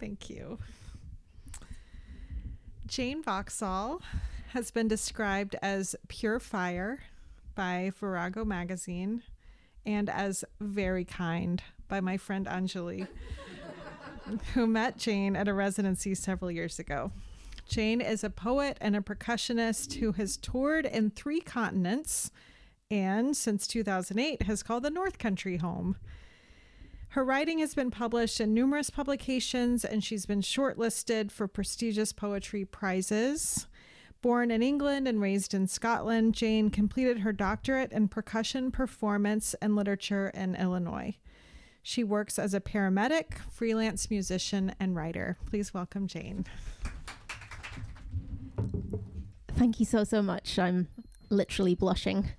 Thank you. Jane Boxall has been described as pure fire by Virago magazine and as very kind by my friend Anjali, who met Jane at a residency several years ago. Jane is a poet and a percussionist who has toured in 3 continents and since 2008 has called the North Country home. Her writing has been published in numerous publications, and she's been shortlisted for prestigious poetry prizes. Born in England and raised in Scotland, Jane completed her doctorate in percussion performance and literature in Illinois. She works as a paramedic, freelance musician, and writer. Please welcome Jane. Thank you so much. I'm literally blushing.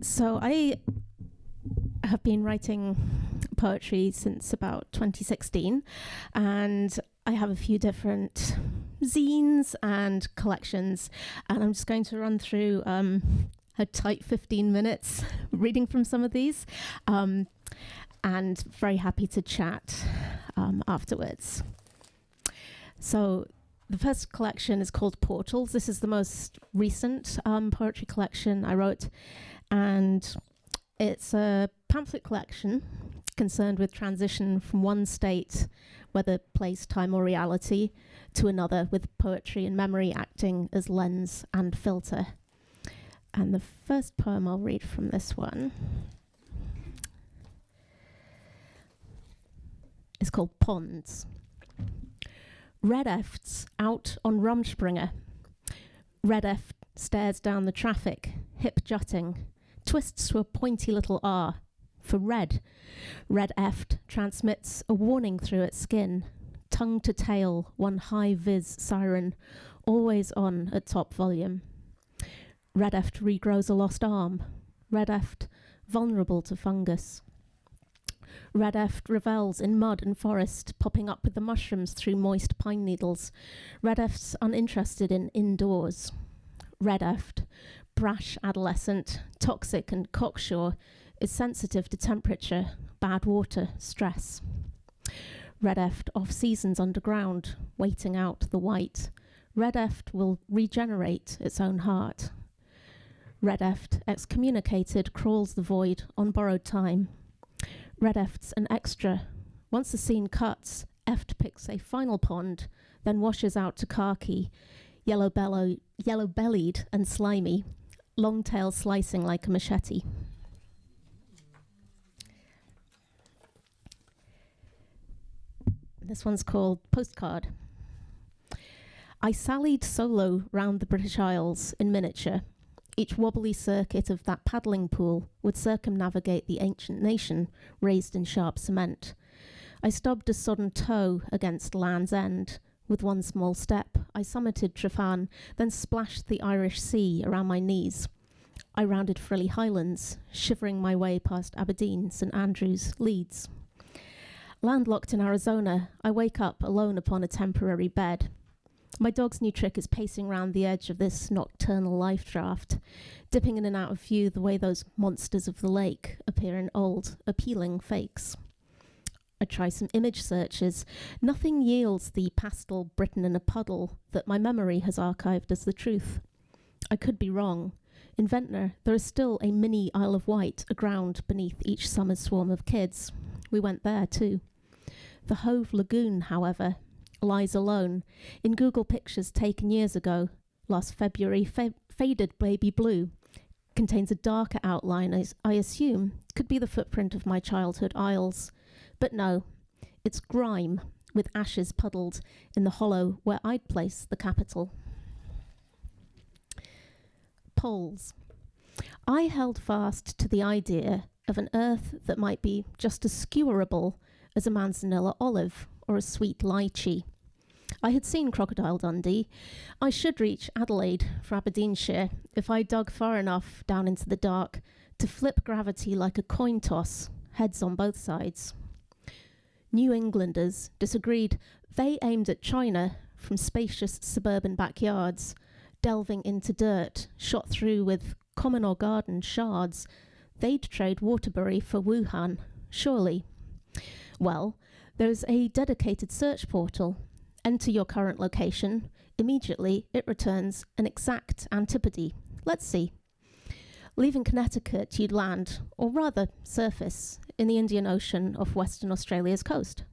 So I have been writing poetry since about 2016, and I have a few different zines and collections, and I'm just going to run through a tight 15 minutes reading from some of these, and very happy to chat afterwards. So the first collection is called Portals. This is the most recent poetry collection I wrote, and it's a pamphlet collection concerned with transition from one state, whether place, time or reality, to another, with poetry and memory acting as lens and filter. And the first poem I'll read from this one is called Ponds. Red Eft's out on Rumspringa. Red Eft stares down the traffic, hip jutting, twists to a pointy little R for red. Red Eft transmits a warning through its skin, tongue to tail, one high-vis siren, always on at top volume. Red Eft regrows a lost arm. Red Eft vulnerable to fungus. Red Eft revels in mud and forest, popping up with the mushrooms through moist pine needles. Red Eft's uninterested in indoors. Red Eft, brash adolescent, toxic and cocksure, is sensitive to temperature, bad water, stress. Red Eft off seasons underground, waiting out the white. Red Eft will regenerate its own heart. Red Eft, excommunicated, crawls the void on borrowed time. Red Eft's an extra. Once the scene cuts, Eft picks a final pond, then washes out to khaki, yellow-bellied and slimy, long tail slicing like a machete. This one's called Postcard. I sallied solo round the British Isles in miniature. Each wobbly circuit of that paddling pool would circumnavigate the ancient nation raised in sharp cement. I stubbed a sodden toe against Land's End. With one small step, I summited Trefan, then splashed the Irish Sea around my knees. I rounded Frilly Highlands, shivering my way past Aberdeen, St Andrews, Leeds. Landlocked in Arizona, I wake up alone upon a temporary bed. My dog's new trick is pacing round the edge of this nocturnal life draft, dipping in and out of view the way those monsters of the lake appear in old, appealing fakes. I try some image searches. Nothing yields the pastel Britain in a puddle that my memory has archived as the truth. I could be wrong. In Ventnor, there is still a mini Isle of Wight aground beneath each summer's swarm of kids. We went there too. The Hove Lagoon, however, lies alone in Google pictures taken years ago. Last February, faded baby blue, contains a darker outline as I assume could be the footprint of my childhood isles. But no, it's grime with ashes puddled in the hollow where I'd place the capital. Poles. I held fast to the idea of an earth that might be just as skewerable as a manzanilla olive or a sweet lychee. I had seen Crocodile Dundee. I should reach Adelaide for Aberdeenshire if I dug far enough down into the dark to flip gravity like a coin toss, heads on both sides. New Englanders disagreed. They aimed at China from spacious suburban backyards. delving into dirt, shot through with common or garden shards. They'd trade Waterbury for Wuhan, surely. Well, there's a dedicated search portal. Enter your current location. Immediately, it returns an exact antipode. Let's see. Leaving Connecticut, you'd land, or rather surface, in the Indian Ocean off Western Australia's coast.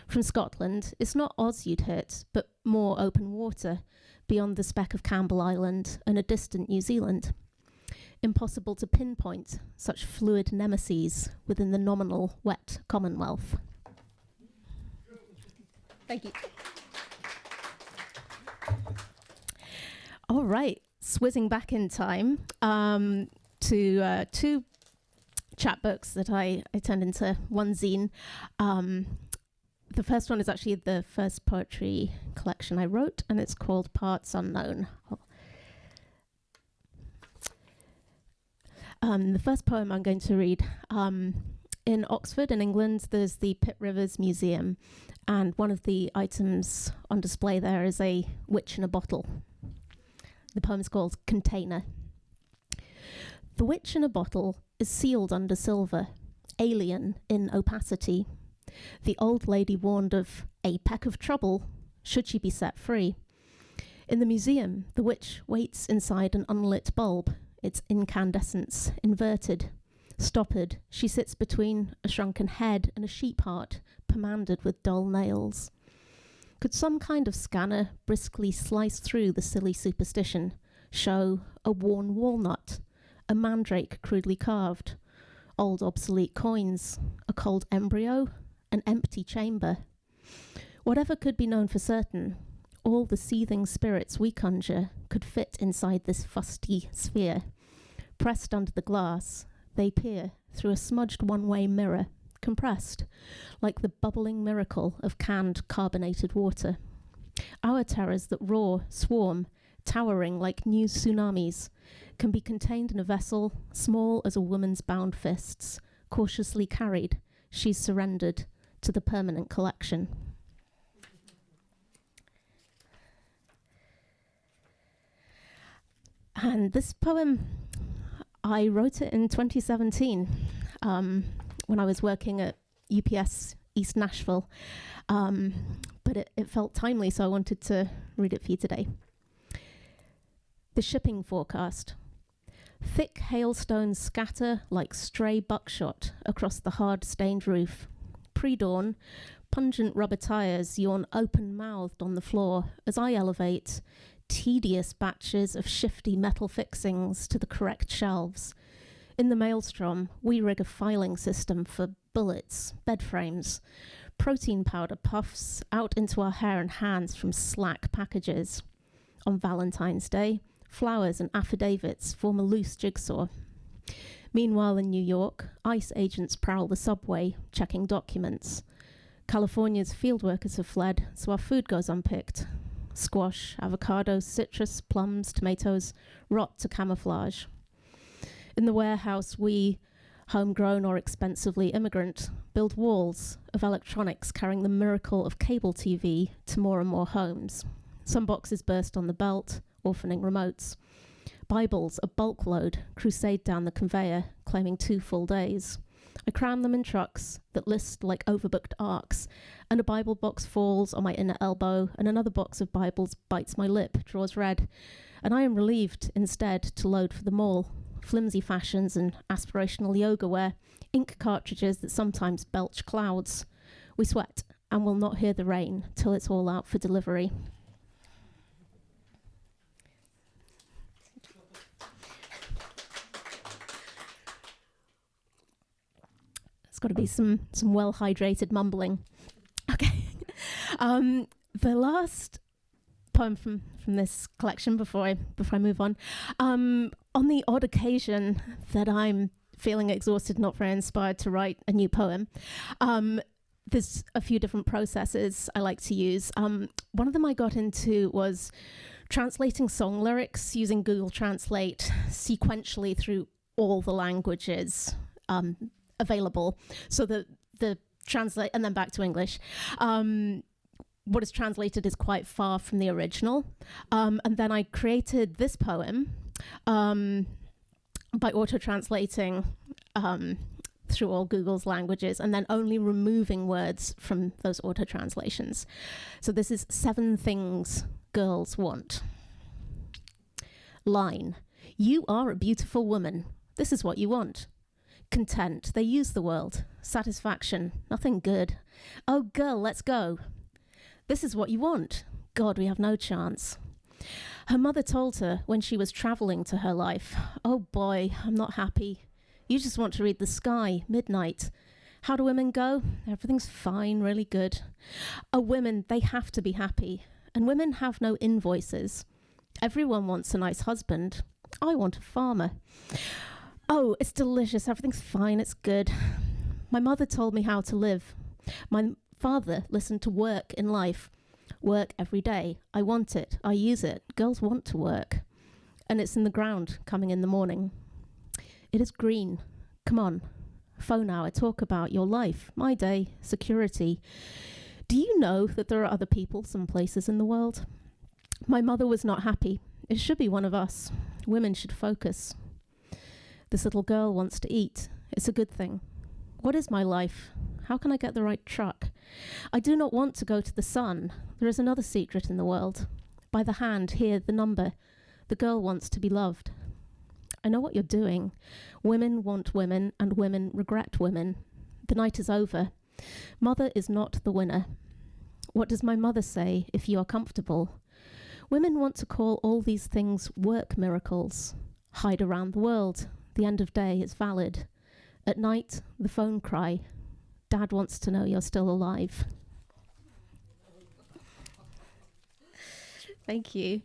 From Scotland, it's not Oz you'd hit, but more open water, beyond the speck of Campbell Island and a distant New Zealand. Impossible to pinpoint such fluid nemesis within the nominal wet Commonwealth. Thank you. All right, swizzing back in time to two chapbooks that I turned into one zine. The first one is actually the first poetry collection I wrote, and it's called Parts Unknown. The first poem I'm going to read. In Oxford, in England, there's the Pitt Rivers Museum, and one of the items on display there is a witch in a bottle. The poem is called Container. The witch in a bottle is sealed under silver, alien in opacity. The old lady warned of a peck of trouble should she be set free. In the museum, the witch waits inside an unlit bulb, its incandescence inverted. Stoppered, she sits between a shrunken head and a sheep heart, pommanded with dull nails. Could some kind of scanner briskly slice through the silly superstition, show a worn walnut, a mandrake crudely carved, old obsolete coins, a cold embryo, an empty chamber? Whatever could be known for certain, all the seething spirits we conjure could fit inside this fusty sphere. Pressed under the glass, they peer through a smudged one-way mirror, compressed, like the bubbling miracle of canned carbonated water. Our terrors that roar, swarm, towering like new tsunamis, can be contained in a vessel small as a woman's bound fists. Cautiously carried, she's surrendered to the permanent collection. And this poem, I wrote it in 2017 when I was working at UPS East Nashville, but it felt timely, so I wanted to read it for you today. The shipping forecast. Thick hailstones scatter like stray buckshot across the hard-stained roof. Pre-dawn, pungent rubber tires yawn open-mouthed on the floor as I elevate tedious batches of shifty metal fixings to the correct shelves. In the maelstrom, we rig a filing system for bullets, bed frames, protein powder puffs out into our hair and hands from slack packages. On Valentine's Day, flowers and affidavits form a loose jigsaw. Meanwhile, in New York, ICE agents prowl the subway, checking documents. California's field workers have fled, so our food goes unpicked. Squash, avocados, citrus, plums, tomatoes rot to camouflage. In the warehouse, we, homegrown or expensively immigrant, build walls of electronics carrying the miracle of cable TV to more and more homes. Some boxes burst on the belt, orphaning remotes. Bibles, a bulk load, crusade down the conveyor, claiming 2 full days. I cram them in trucks that list like overbooked arcs, and a Bible box falls on my inner elbow, and another box of Bibles bites my lip, draws red, and I am relieved instead to load for the mall. Flimsy fashions and aspirational yoga wear, ink cartridges that sometimes belch clouds. We sweat and will not hear the rain till it's all out for delivery. It's got to be some well-hydrated mumbling. Okay. The last poem from this collection before I move on the odd occasion that I'm feeling exhausted, not very inspired to write a new poem, there's a few different processes I like to use. One of them I got into was translating song lyrics using Google Translate sequentially through all the languages available, so the translate and then back to English. what is translated is quite far from the original. And then I created this poem by auto-translating through all Google's languages and then only removing words from those auto-translations. So this is 7 Things Girls Want. Line: you are a beautiful woman. This is what you want. Content, they use the world. Satisfaction, nothing good. Oh girl, let's go. This is what you want. God, we have no chance. Her mother told her when she was travelling to her life, oh boy, I'm not happy. You just want to read the sky, midnight. How do women go? Everything's fine, really good. Oh, women, they have to be happy. And women have no invoices. Everyone wants a nice husband. I want a farmer. Oh, it's delicious. Everything's fine. It's good. My mother told me how to live. My father listened to work in life. Work every day. I want it. I use it. Girls want to work. And it's in the ground, coming in the morning. It is green. Come on. Phone hour. Talk about your life. My day. Security. Do you know that there are other people some places in the world? My mother was not happy. It should be one of us. Women should focus. This little girl wants to eat. It's a good thing. What is my life? How can I get the right truck? I do not want to go to the sun. There is another secret in the world. By the hand, here, the number. The girl wants to be loved. I know what you're doing. Women want women, and women regret women. The night is over. Mother is not the winner. What does my mother say if you are comfortable? Women want to call all these things work miracles. Hide around the world. The end of day is valid. At night, the phone cry. Dad wants to know you're still alive. Thank you.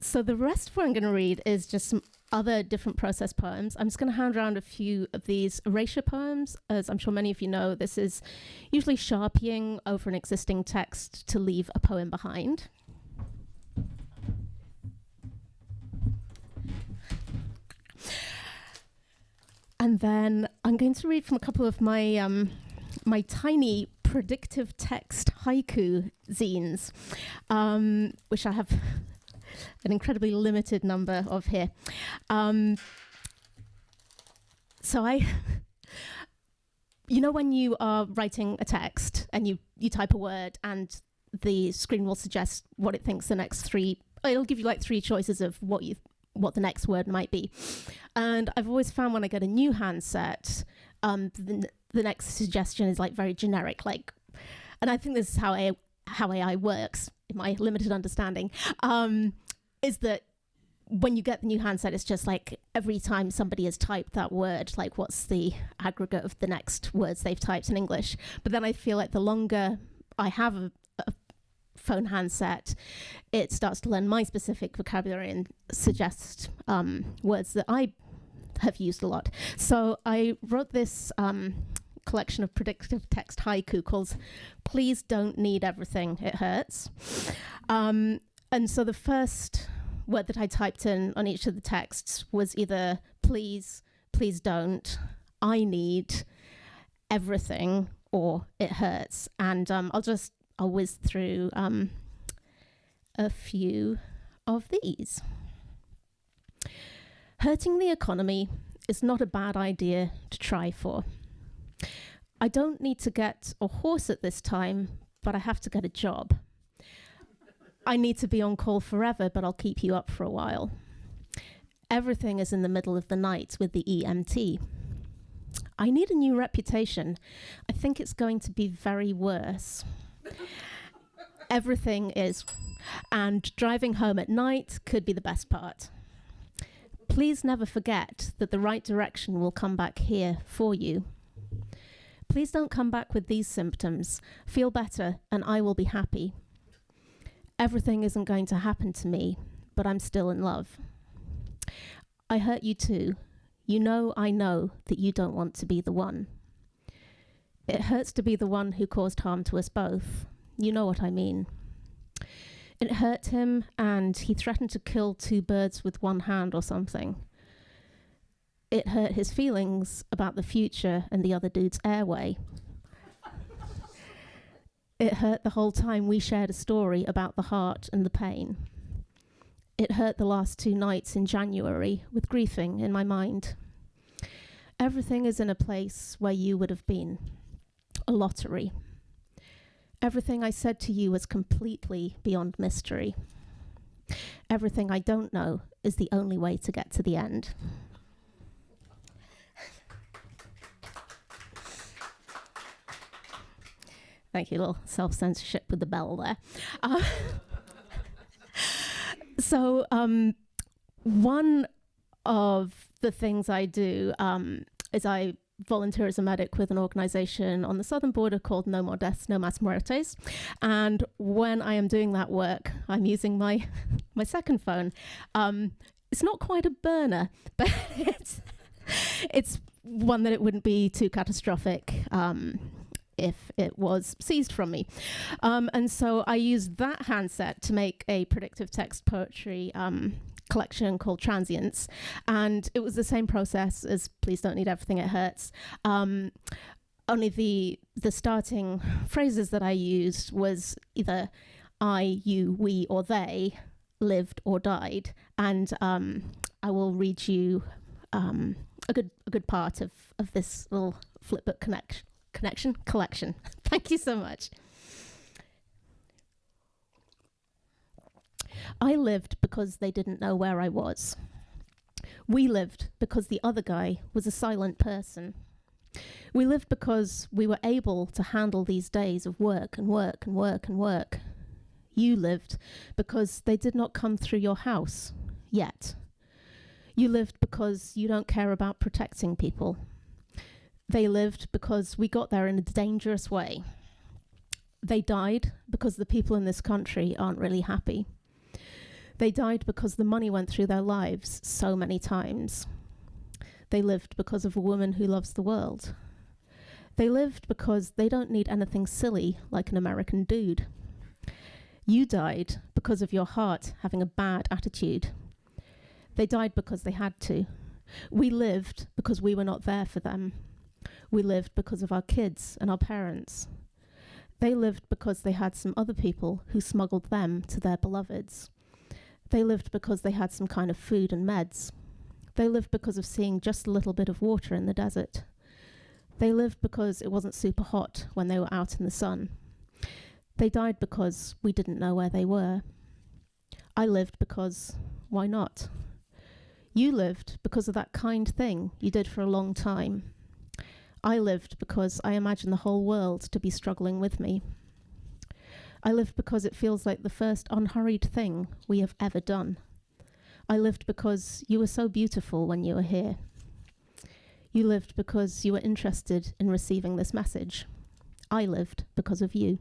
So the rest of what I'm going to read is just some other different process poems. I'm just going to hand around a few of these erasure poems. As I'm sure many of you know, this is usually sharpieing over an existing text to leave a poem behind. And then I'm going to read from a couple of my my tiny predictive text haiku zines, which I have an incredibly limited number of here. So you know when you are writing a text and you type a word and the screen will suggest what it thinks the next 3, it'll give you like 3 choices of what the next word might be. And I've always found when I get a new handset, the next suggestion is like very generic, like, and I think this is how AI works, in my limited understanding, is that when you get the new handset, it's just like every time somebody has typed that word, like what's the aggregate of the next words they've typed in English. But then I feel like the longer I have a phone handset, it starts to learn my specific vocabulary and suggest words that I have used a lot. So I wrote this collection of predictive text haiku called Please Don't Need Everything, It Hurts. And so the first word that I typed in on each of the texts was either please, please don't, I need, everything, or it hurts. And I'll whiz through a few of these. Hurting the economy is not a bad idea to try for. I don't need to get a horse at this time, but I have to get a job. I need to be on call forever, but I'll keep you up for a while. Everything is in the middle of the night with the EMT. I need a new reputation. I think it's going to be very worse. Everything is, and driving home at night could be the best part. Please never forget that the right direction will come back here for you. Please don't come back with these symptoms. Feel better and I will be happy. Everything isn't going to happen to me, but I'm still in love. I hurt you too. You know I know that you don't want to be the one. It hurts to be the one who caused harm to us both. You know what I mean. It hurt him and he threatened to kill 2 birds with 1 hand or something. It hurt his feelings about the future and the other dude's airway. It hurt the whole time we shared a story about the heart and the pain. It hurt the last 2 nights in January with griefing in my mind. Everything is in a place where you would have been. A lottery. Everything I said to you was completely beyond mystery. Everything I don't know is the only way to get to the end. Thank you, little self-censorship with the bell there. So one of the things I do is I volunteer as a medic with an organization on the southern border called No More Deaths, No Más Muertes. And when I am doing that work, I'm using my second phone. It's not quite a burner, but it's one that it wouldn't be too catastrophic if it was seized from me. And so I used that handset to make a predictive text poetry collection called Transients. And it was the same process as Please Don't Need Everything It Hurts. Only the starting phrases that I used was either I, you, we, or they lived or died. And I will read you a good part of this little flipbook collection. Thank you so much. I lived because they didn't know where I was. We lived because the other guy was a silent person. We lived because we were able to handle these days of work and work and work and work. You lived because they did not come through your house yet. You lived because you don't care about protecting people. They lived because we got there in a dangerous way. They died because the people in this country aren't really happy. They died because the money went through their lives so many times. They lived because of a woman who loves the world. They lived because they don't need anything silly like an American dude. You died because of your heart having a bad attitude. They died because they had to. We lived because we were not there for them. We lived because of our kids and our parents. They lived because they had some other people who smuggled them to their beloveds. They lived because they had some kind of food and meds. They lived because of seeing just a little bit of water in the desert. They lived because it wasn't super hot when they were out in the sun. They died because we didn't know where they were. I lived because, why not? You lived because of that kind thing you did for a long time. I lived because I imagine the whole world to be struggling with me. I lived because it feels like the first unhurried thing we have ever done. I lived because you were so beautiful when you were here. You lived because you were interested in receiving this message. I lived because of you.